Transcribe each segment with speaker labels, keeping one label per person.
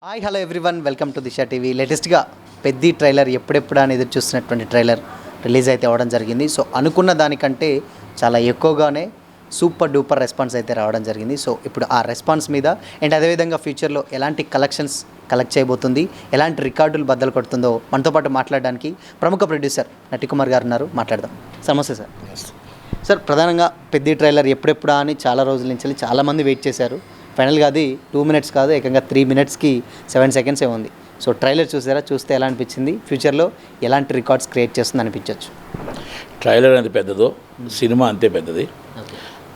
Speaker 1: Hi hello everyone welcome to Disha TV. లేటెస్ట్గా Peddi trailer ఎప్పుడెప్పుడు అని ఎదురు చూస్తున్నటువంటి ట్రైలర్ రిలీజ్ అయితే అవ్వడం జరిగింది. సో అనుకున్న దానికంటే చాలా ఎక్కువగానే సూపర్ డూపర్ రెస్పాన్స్ అయితే రావడం జరిగింది. సో ఇప్పుడు ఆ రెస్పాన్స్ మీద అండ్ అదేవిధంగా ఫ్యూచర్లో ఎలాంటి కలెక్షన్స్ కలెక్ట్ చేయబోతుంది, ఎలాంటి రికార్డులు బద్దలు కొడుతుందో మనతో పాటు మాట్లాడడానికి ప్రముఖ ప్రొడ్యూసర్ నటికుమార్ గారు ఉన్నారు. మాట్లాడదాం. నమస్తే సార్. సార్, ప్రధానంగా పెద్ది ట్రైలర్ ఎప్పుడెప్పుడా అని చాలా రోజుల నుంచి చాలామంది వెయిట్ చేశారు. ఫైనల్గా అది 2 minutes కాదు, ఏకంగా 3 minutesకి 7 seconds ఉంది. సో ట్రైలర్ చూసారా? చూస్తే ఎలా అనిపించింది? ఫ్యూచర్లో ఎలాంటి రికార్డ్స్ క్రియేట్ చేస్తుంది అనిపించవచ్చు?
Speaker 2: ట్రైలర్ ఎంత పెద్దదో సినిమా అంతే పెద్దది.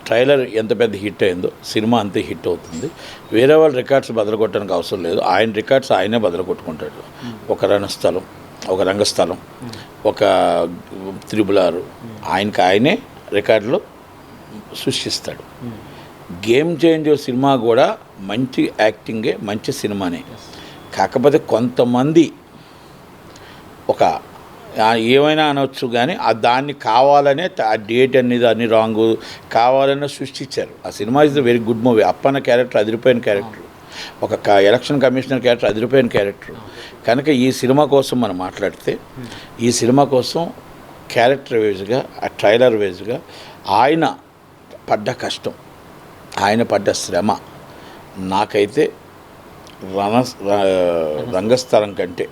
Speaker 2: ట్రైలర్ ఎంత పెద్ద హిట్ అయిందో సినిమా అంతే హిట్ అవుతుంది. వేరే వాళ్ళ రికార్డ్స్ బదలగొట్టడానికి అవసరం లేదు. ఆయన రికార్డ్స్ ఆయనే బదలగొట్టుకుంటాడు. ఒక రణస్థలం, ఒక రంగస్థలం, ఒక త్రిబుల్ 6 ఆయనకి ఆయనే రికార్డులు సృష్టిస్తాడు. గేమ్ చేంజర్ సినిమా కూడా మంచి యాక్టింగే, మంచి సినిమానే. కాకపోతే కొంతమంది ఒక ఏమైనా అనవచ్చు కానీ దాన్ని కావాలనే ఆ డేట్ అనేది అన్ని రాంగు కావాలనే సృష్టించారు. ఆ cinema is the very good movie. Appanna character అదిరిపోయిన క్యారెక్టర్, ఒక ఎలక్షన్ కమిషనర్ క్యారెక్టర్ అదిరిపోయిన క్యారెక్టర్. కనుక ఈ సినిమా కోసం మనం మాట్లాడితే ఈ సినిమా కోసం క్యారెక్టర్ వైజ్గా, ఆ ట్రైలర్ వైజ్గా ఆయన పడ్డ కష్టం, ఆయన పడ్డ శ్రమ నాకైతే రంగస్థలం కంటే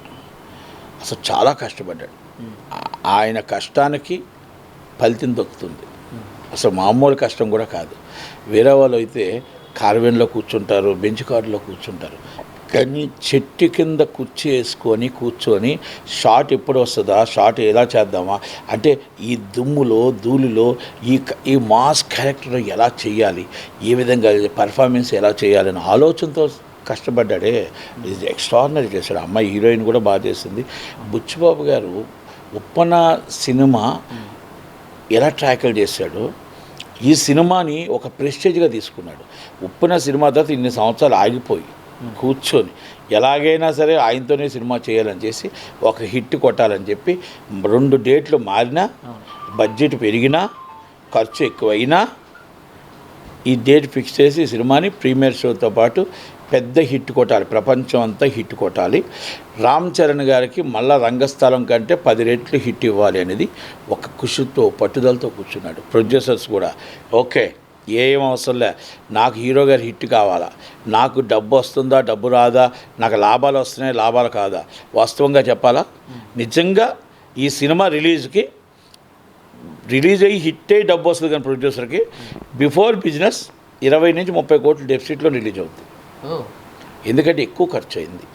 Speaker 2: అసలు చాలా కష్టపడ్డాడు. ఆయన కష్టానికి ఫలితం దొక్కుతుంది. అసలు మామూలు కష్టం కూడా కాదు. వేరే వాళ్ళు అయితే కార్వెన్లో కూర్చుంటారు, బెంచ్ కార్డులో కూర్చుంటారు. కానీ చెట్టు కింద కుర్చీ వేసుకొని కూర్చొని షాట్ ఎప్పుడు వస్తుందా, షాట్ ఎలా చేద్దామా అంటే ఈ దుమ్ములో ధూళిలో ఈ మాస్ క్యారెక్టర్ ఎలా చేయాలి, ఏ విధంగా పర్ఫార్మెన్స్ ఎలా చేయాలని ఆలోచనతో కష్టపడ్డాడే. ఇది ఎక్స్ట్రాడినరీ చేశాడు. అమ్మాయి హీరోయిన్ కూడా బాగా చేసింది. బుచ్చిబాబు గారు ఉప్పన సినిమా ఎలా ట్రాకిల్ చేశాడో ఈ సినిమాని ఒక ప్రెస్టేజ్గా తీసుకున్నాడు. ఉప్పన సినిమా తర్వాత ఇన్ని సంవత్సరాలు ఆగిపోయి కూర్చొని ఎలాగైనా సరే ఆయనతోనే సినిమా చేయాలని చేసి ఒక హిట్ కొట్టాలని చెప్పి 2 డేట్లు మారినా, బడ్జెట్ పెరిగినా, ఖర్చు ఎక్కువైనా ఈ డేట్ ఫిక్స్ చేసి ఈ సినిమాని ప్రీమియర్ షోతో పాటు పెద్ద హిట్ కొట్టాలి, ప్రపంచం అంతా హిట్ కొట్టాలి. రామ్ చరణ్ గారికి మళ్ళా రంగస్థలం కంటే 10 రెట్లు హిట్ ఇవ్వాలి అనేది ఒక కృషితో పట్టుదలతో కూర్చున్నాడు. ప్రొడ్యూసర్స్ కూడా ఓకే, ఏం అవసరం లే, నాకు హీరో గారి హిట్ కావాలా, నాకు డబ్బు వస్తుందా డబ్బు రాదా, నాకు లాభాలు వస్తున్నాయి లాభాలు కాదా, వాస్తవంగా చెప్పాలా. నిజంగా ఈ సినిమా రిలీజ్ అయ్యి హిట్ అయ్యి డబ్బు వస్తుంది కానీ ప్రొడ్యూసర్కి బిఫోర్ బిజినెస్ 20 నుంచి 30 కోట్ల డెఫిసిట్లో రిలీజ్ అవుతుంది. ఎందుకంటే ఎక్కువ ఖర్చు అయింది,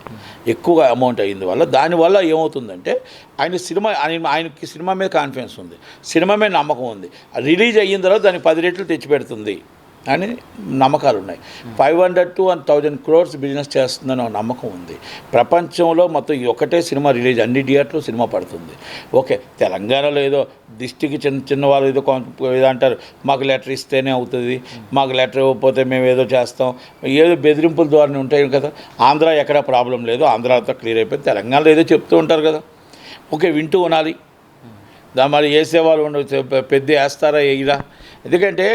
Speaker 2: ఎక్కువ అమౌంట్ అయింది వల్ల. దానివల్ల ఏమవుతుందంటే ఆయనకి సినిమా మీద కాన్ఫిడెన్స్ ఉంది, సినిమా మీద నమ్మకం ఉంది. రిలీజ్ అయిన తర్వాత దాన్ని 10 రెట్లు తెచ్చిపెడుతుంది అని నమ్మకాలు ఉన్నాయి. 500 to 1000 crores బిజినెస్ చేస్తుందని ఒక నమ్మకం ఉంది. ప్రపంచంలో మొత్తం ఒకటే సినిమా రిలీజ్, అన్ని థియేటర్లు సినిమా పడుతుంది. ఓకే, తెలంగాణలో ఏదో దిష్టికి చిన్న వాళ్ళు ఏదో అంటారు, మాకు లెటర్ ఇస్తేనే అవుతుంది, మాకు లెటర్ ఇవ్వకపోతే మేము ఏదో చేస్తాం, ఏదో బెదిరింపుల ద్వారా ఉంటాయి కదా. ఆంధ్ర ఎక్కడా ప్రాబ్లం లేదు, ఆంధ్ర అంతా క్లియర్ అయిపోయింది. తెలంగాణలో ఏదో చెప్తూ ఉంటారు కదా, ఓకే వింటూ ఉనాలి. మరి వేసేవాళ్ళు ఉండవు, పెద్ద వేస్తారా వేయరా. ఎందుకంటే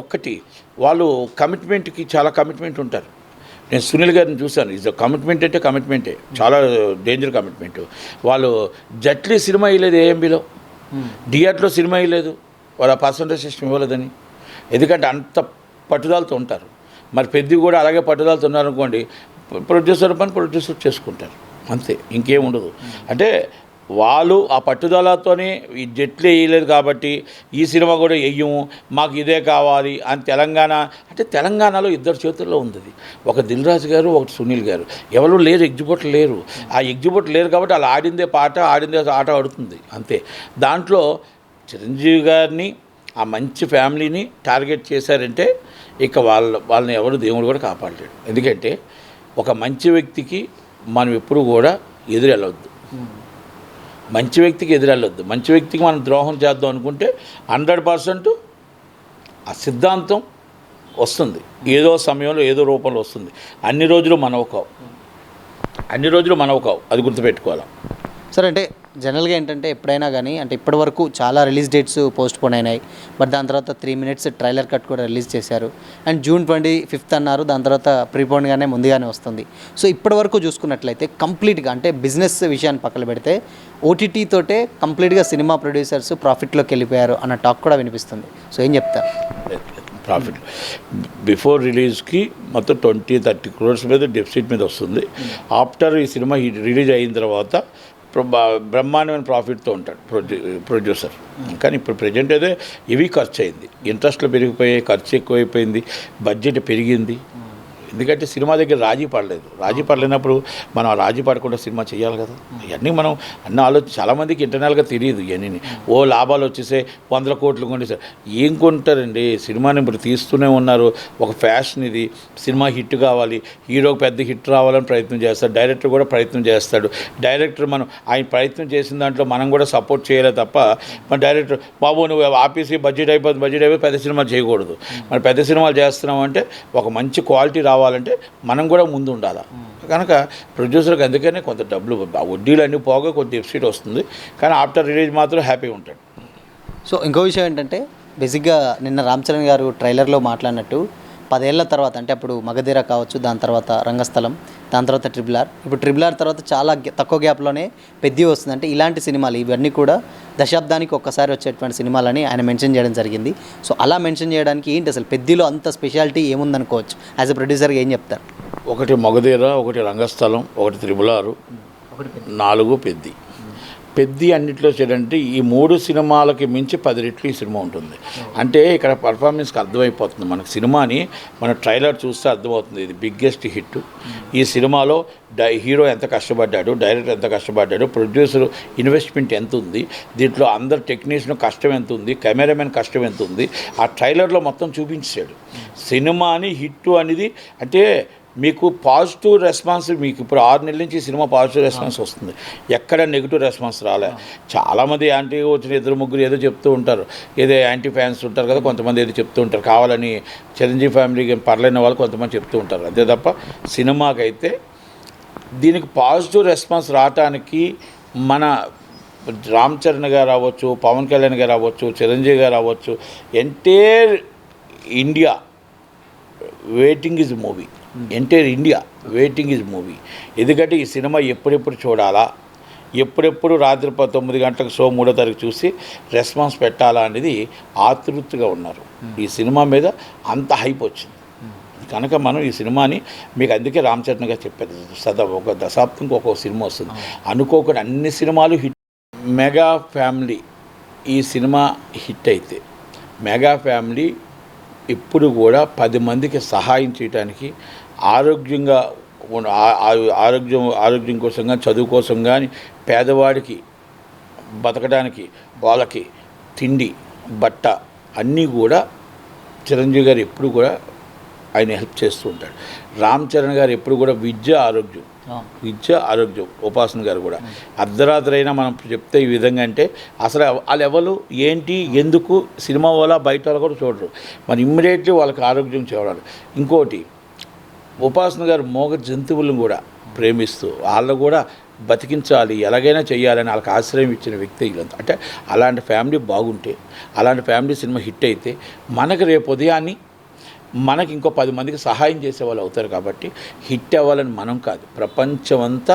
Speaker 2: ఒక్కటి వాళ్ళు కమిట్మెంట్కి చాలా కమిట్మెంట్ ఉంటారు. నేను సునీల్ గారిని చూశాను. ఇది కమిట్మెంట్ అంటే కమిట్మెంటే, చాలా డేంజర్ కమిట్మెంట్. వాళ్ళు జట్లీ సినిమా ఇవ్వలేదు, ఏఎంబీలో థియేటర్లో సినిమా ఇవ్వలేదు, వాళ్ళ పర్సంటేజ్ సిస్టమ్ ఇవ్వలేదని. ఎందుకంటే అంత పట్టుదలతో ఉంటారు. మరి పెద్ద కూడా అలాగే పట్టుదలతో ఉన్నారనుకోండి, ప్రొడ్యూసర్ చేసుకుంటారు అంతే, ఇంకేం ఉండదు. అంటే వాళ్ళు ఆ పట్టుదలతోనే ఈ జట్లు వేయలేదు కాబట్టి ఈ సినిమా కూడా వేయము, మాకు ఇదే కావాలి అని తెలంగాణలో 2 చేతుల్లో ఉంది. ఒక దిల్ రాజు గారు, ఒక సునీల్ గారు, ఎవరు లేరు, ఎగ్జిబిటర్ లేరు. ఆ ఎగ్జిబిటర్ లేరు కాబట్టి వాళ్ళు ఆడిందే పాట, ఆడిందే ఆట ఆడుతుంది అంతే. దాంట్లో చిరంజీవి గారిని, ఆ మంచి ఫ్యామిలీని టార్గెట్ చేశారంటే ఇక వాళ్ళని ఎవరు దేవుడు కూడా కాపాడలేడు. ఎందుకంటే ఒక మంచి వ్యక్తికి మనం ఎప్పుడు కూడా ఎదురెళ్ళవద్దు, మంచి వ్యక్తికి ఎదురెళ్ళొద్దు. మంచి వ్యక్తికి మనం ద్రోహం చేద్దాం అనుకుంటే 100% ఆ సిద్ధాంతం వస్తుంది, ఏదో సమయంలో ఏదో రూపంలో వస్తుంది. అన్ని రోజులు మనవు కావు, అది గుర్తుపెట్టుకోవాలి.
Speaker 1: సార్, అంటే జనరల్గా ఏంటంటే ఎప్పుడైనా కానీ అంటే ఇప్పటివరకు చాలా రిలీజ్ డేట్స్ పోస్ట్ పోన్ అయినాయి. బట్ దాని తర్వాత 3 minutes ట్రైలర్ కట్ కూడా రిలీజ్ చేశారు. అండ్ June 25th అన్నారు. దాని తర్వాత ప్రీపోన్గానే ముందుగానే వస్తుంది. సో ఇప్పటివరకు చూసుకున్నట్లయితే కంప్లీట్గా అంటే బిజినెస్ విషయాన్ని పక్కన పెడితే ఓటీటీ తోటే కంప్లీట్గా సినిమా ప్రొడ్యూసర్స్ ప్రాఫిట్లోకి వెళ్ళిపోయారు అన్న టాక్ కూడా వినిపిస్తుంది. సో ఏం చెప్తారు?
Speaker 2: ప్రాఫిట్ బిఫోర్ రిలీజ్కి మొత్తం 20-30 crores మీద డెఫిసిట్ మీద వస్తుంది. ఆఫ్టర్ ఈ సినిమా రిలీజ్ అయిన తర్వాత బ్రహ్మాండమైన ప్రాఫిట్తో ఉంటాడు ప్రొడ్యూసర్. కానీ ఇప్పుడు ప్రజెంట్ అయితే ఇవి ఖర్చు అయింది, ఇంట్రెస్ట్లు పెరిగిపోయాయి, ఖర్చు ఎక్కువైపోయింది, బడ్జెట్ పెరిగింది. ఎందుకంటే సినిమా దగ్గర రాజీ పడలేదు. రాజీ పడలేనప్పుడు మనం రాజీ పడకుండా సినిమా చేయాలి కదా. ఇవన్నీ మనం అన్న ఆలోచన చాలామందికి ఇంటర్నల్గా తెలియదు. ఇవన్నీ ఓ లాభాలు వచ్చేసే 100 కోట్లు కొంటే ఏం కొంటారండి. సినిమాని ఇప్పుడు తీస్తూనే ఉన్నారు. ఒక ఫ్యాషన్ ఇది. సినిమా హిట్ కావాలి, హీరోకి పెద్ద హిట్ రావాలని ప్రయత్నం చేస్తాడు, డైరెక్టర్ కూడా ప్రయత్నం చేస్తాడు. డైరెక్టర్ మనం ఆయన ప్రయత్నం చేసిన దాంట్లో మనం కూడా సపోర్ట్ చేయాలి తప్ప మన డైరెక్టర్ బాబు నువ్వు ఆఫీస్కి బడ్జెట్ అయిపోయి పెద్ద సినిమాలు చేయకూడదు. మరి పెద్ద సినిమాలు చేస్తున్నామంటే ఒక మంచి క్వాలిటీ రావాలంటే మనం కూడా ముందు ఉండాలి. కనుక ప్రొడ్యూసర్కి అందుకనే కొంత డబ్బులు వడ్డీలు అన్నీ పోగా కొంత డెఫిసిట్ వస్తుంది. కానీ ఆఫ్టర్ రిలీజ్ మాత్రం హ్యాపీగా ఉంటాడు.
Speaker 1: సో ఇంకో విషయం ఏంటంటే బేసిక్గా నిన్న రామ్ చరణ్ గారు ట్రైలర్లో మాట్లాడినట్టు 10 ఏళ్ల తర్వాత అంటే అప్పుడు మగధీర కావచ్చు, దాని తర్వాత రంగస్థలం, దాని తర్వాత RRR, ఇప్పుడు RRR తర్వాత చాలా తక్కువ గ్యాప్లోనే పెద్ది వస్తుంది. అంటే ఇలాంటి సినిమాలు ఇవన్నీ కూడా దశాబ్దానికి ఒక్కసారి వచ్చేటువంటి సినిమాలని ఆయన మెన్షన్ చేయడం జరిగింది. సో అలా మెన్షన్ చేయడానికి ఏంటి అసలు పెద్దిలో అంత స్పెషాలిటీ ఏముందనుకోవచ్చు? యాజ్ ఎ ప్రొడ్యూసర్గా ఏం చెప్తారు?
Speaker 2: ఒకటి మగధీర, ఒకటి రంగస్థలం, ఒకటి RRR, 4 పెద్ది. పెద్ది అన్నింటిలో చేయాలంటే ఈ 3 సినిమాలకి మించి 10 రెట్లు ఈ సినిమా ఉంటుంది. అంటే ఇక్కడ పర్ఫార్మెన్స్కి అర్థమైపోతుంది. మనకు సినిమాని మన ట్రైలర్ చూస్తే అర్థమవుతుంది ఇది బిగ్గెస్ట్ హిట్. ఈ సినిమాలో హీరో ఎంత కష్టపడ్డాడు, డైరెక్టర్ ఎంత కష్టపడ్డాడు, ప్రొడ్యూసర్ ఇన్వెస్ట్మెంట్ ఎంత ఉంది, దీంట్లో అందరు టెక్నీషియన్ కష్టం ఎంత ఉంది, కెమెరామెన్ కష్టం ఎంత ఉంది, ఆ ట్రైలర్లో మొత్తం చూపించాడు. సినిమాని హిట్ అనేది అంటే మీకు పాజిటివ్ రెస్పాన్స్, మీకు ఇప్పుడు 6 నెలల నుంచి ఈ సినిమా పాజిటివ్ రెస్పాన్స్ వస్తుంది. ఎక్కడ నెగిటివ్ రెస్పాన్స్ రాలే. చాలామంది యాంటీ వచ్చిన 2-3 ఏదో చెప్తూ ఉంటారు, ఏదో యాంటీ ఫ్యాన్స్ ఉంటారు కదా, కొంతమంది ఏదో చెప్తూ ఉంటారు కావాలని. చిరంజీవి ఫ్యామిలీకి పర్లేని వాళ్ళు కొంతమంది చెప్తూ ఉంటారు. అంతే తప్ప సినిమాకైతే దీనికి పాజిటివ్ రెస్పాన్స్ రావటానికి మన రామ్ చరణ్ గారు అవ్వచ్చు, పవన్ కళ్యాణ్ గారు అవ్వచ్చు, చిరంజీవి గారు అవ్వచ్చు, entire India waiting is movie. Entire India waiting is movie. ఎందుకంటే ఈ సినిమా ఎప్పుడెప్పుడు చూడాలా, ఎప్పుడెప్పుడు రాత్రి 9 గంటలకు షో 3వ తారీఖు చూసి రెస్పాన్స్ పెట్టాలా అనేది ఆతృతగా ఉన్నారు. ఈ సినిమా మీద అంత హైప్ వచ్చింది. కనుక మనం ఈ సినిమాని మీకు అందుకే రామ్ చరణ్ గారు చెప్పారు, ఒక దశాబ్దంకి ఒక్కొక్క సినిమా వస్తుంది. అనుకోకుండా అన్ని సినిమాలు హిట్. మెగా ఫ్యామిలీ ఈ సినిమా హిట్ అయితే మెగా ఫ్యామిలీ ఇప్పుడు కూడా 10 మందికి సహాయం చేయడానికి ఆరోగ్యంగా ఆరోగ్యం కోసం కానీ, చదువు కోసం కానీ, పేదవాడికి బతకడానికి వాళ్ళకి తిండి బట్ట అన్నీ కూడా చిరంజీవి గారు ఎప్పుడు కూడా ఆయన హెల్ప్ చేస్తూ ఉంటాడు. రామ్ చరణ్ గారు ఎప్పుడు కూడా విద్య ఆరోగ్యం ఉపాసన గారు కూడా అర్ధరాత్రి అయినా మనం చెప్తే ఈ విధంగా అంటే అసలు వాళ్ళు ఎవరు ఏంటి ఎందుకు సినిమా వల్ల బయట వాళ్ళు కూడా చూడరు. మరి ఇమ్మీడియట్లీ వాళ్ళకి ఆరోగ్యం చూడాలి. ఇంకోటి ఉపాసన గారు మోగ జంతువులను కూడా ప్రేమిస్తూ వాళ్ళు కూడా బతికించాలి, ఎలాగైనా చేయాలని వాళ్ళకి ఆశ్రయం ఇచ్చిన వ్యక్తి ఇదంతా. అంటే అలాంటి ఫ్యామిలీ బాగుంటే, అలాంటి ఫ్యామిలీ సినిమా హిట్ అయితే మనకు రేపు ఉదయాన్ని మనకి ఇంకో 10 మందికి సహాయం చేసేవాళ్ళు అవుతారు. కాబట్టి హిట్ అవ్వాలని మనం కాదు, ప్రపంచమంతా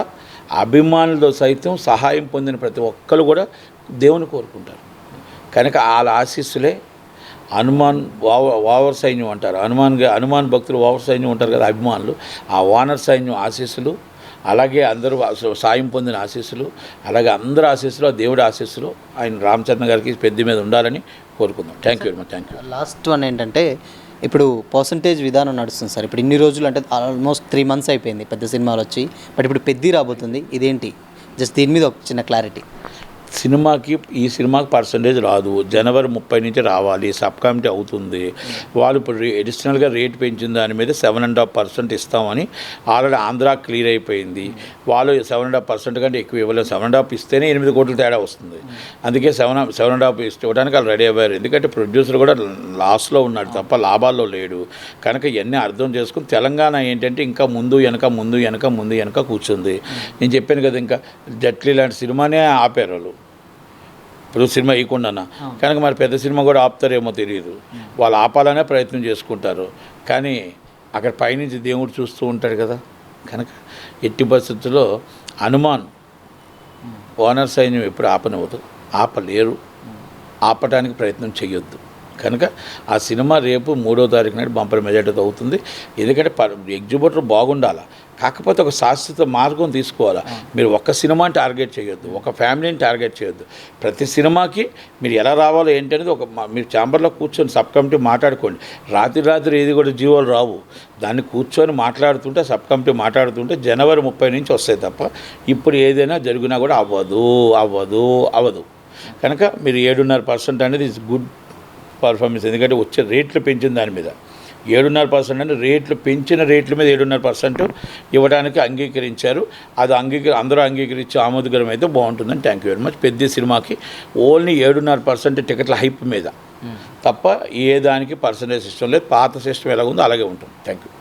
Speaker 2: అభిమానులతో సైతం సహాయం పొందిన ప్రతి ఒక్కరు కూడా దేవుని కోరుకుంటారు. కనుక వాళ్ళ ఆశీస్సులే హనుమాన్ వానర సైన్యం అంటారు. హనుమాన్ భక్తులు వానర సైన్యం ఉంటారు కదా అభిమానులు. ఆ వానర సైన్యం ఆశీస్సులు, అలాగే అందరూ సాయం పొందిన ఆశీస్సులు, అలాగే అందరి ఆశీస్సులు, ఆ దేవుడి ఆశీస్సులు ఆయన రామ్ చరణ్ గారికి పెద్ద మీద ఉండాలని కోరుకుందాం. Thank you very much. Thank you.
Speaker 1: Last one ఏంటంటే ఇప్పుడు పర్సంటేజ్ విధానం నడుస్తుంది సార్. ఇప్పుడు ఇన్ని రోజులు అంటే ఆల్మోస్ట్ 3 months అయిపోయింది పెద్ద సినిమాలు వచ్చి, బట్ ఇప్పుడు పెద్ది రాబోతుంది. ఇదేంటి జస్ట్ దీని మీద ఒక చిన్న క్లారిటీ.
Speaker 2: సినిమాకి ఈ సినిమాకి పర్సంటేజ్ రాదు, జనవరి 30 నుంచి రావాలి, సబ్ కమిటీ అవుతుంది. వాళ్ళు ఇప్పుడు అడిషనల్గా రేట్ పెంచిన దాని మీద 7.5% ఇస్తామని ఆల్రెడీ ఆంధ్ర క్లియర్ అయిపోయింది. వాళ్ళు 7.5% కంటే ఎక్కువ ఇవ్వలేదు. 7.5 ఇస్తేనే 8 కోట్ల తేడా వస్తుంది. అందుకే 7.5 ఇవ్వడానికి వాళ్ళు రెడీ అయ్యారు. ఎందుకంటే ప్రొడ్యూసర్ కూడా లాస్లో ఉన్నాడు తప్ప లాభాల్లో లేడు. కనుక ఇవన్నీ అర్థం చేసుకుని తెలంగాణ ఏంటంటే ఇంకా ముందు వెనక కూర్చుంది. నేను చెప్పాను కదా, ఇంకా జట్లీ లాంటి సినిమానే ఆపారు వాళ్ళు ఇప్పుడు సినిమా ఇవ్వకుండా. కనుక మరి పెద్ద సినిమా కూడా ఆపుతారేమో తెలియదు. వాళ్ళు ఆపాలనే ప్రయత్నం చేసుకుంటారు. కానీ అక్కడ పైనుంచి దేవుడు చూస్తూ ఉంటాడు కదా. కనుక ఎట్టి పరిస్థితుల్లో హనుమాన్ ఓనర్ సైన్యం ఎప్పుడు ఆపనివ్వదు, ఆపలేరు, ఆపడానికి ప్రయత్నం చేయొద్దు. కనుక ఆ సినిమా రేపు 3వ తారీఖు నాడు బంపర్ మెజార్టీతో అవుతుంది. ఎందుకంటే ఎగ్జిబిటర్ బాగుండాలి, కాకపోతే ఒక శాశ్వత మార్గం తీసుకోవాలా. మీరు ఒక్క సినిమాని టార్గెట్ చేయొద్దు, ఒక ఫ్యామిలీని టార్గెట్ చేయొద్దు. ప్రతి సినిమాకి మీరు ఎలా రావాలో ఏంటనేది మీరు ఛాంబర్లో కూర్చొని సబ్ కమిటీ మాట్లాడుకోండి. రాత్రి ఏది కూడా జీవోలు రావు. దాన్ని కూర్చొని మాట్లాడుతుంటే సబ్ కమిటీ మాట్లాడుతుంటే జనవరి 30 నుంచి వస్తాయి తప్ప ఇప్పుడు ఏదైనా జరిగినా కూడా అవ్వదు. కనుక మీరు 7.5% అనేది ఇస్ గుడ్ పర్ఫార్మెన్స్. ఎందుకంటే వచ్చే రేట్లు పెంచిన దాని మీద 7.5% అంటే పెంచిన రేట్ల మీద 7.5% ఇవ్వడానికి అంగీకరించారు. అది అందరూ అంగీకరించి ఆమోదకరం అయితే బాగుంటుందని. Thank you very much. పెద్ద సినిమాకి ఓన్లీ 7.5% టికెట్ల హైప్ మీద తప్ప ఏ దానికి పర్సంటేజ్ సిస్టమ్ లేదు. పాత సిస్టమ్ ఎలాగుందో అలాగే ఉంటుంది. Thank you.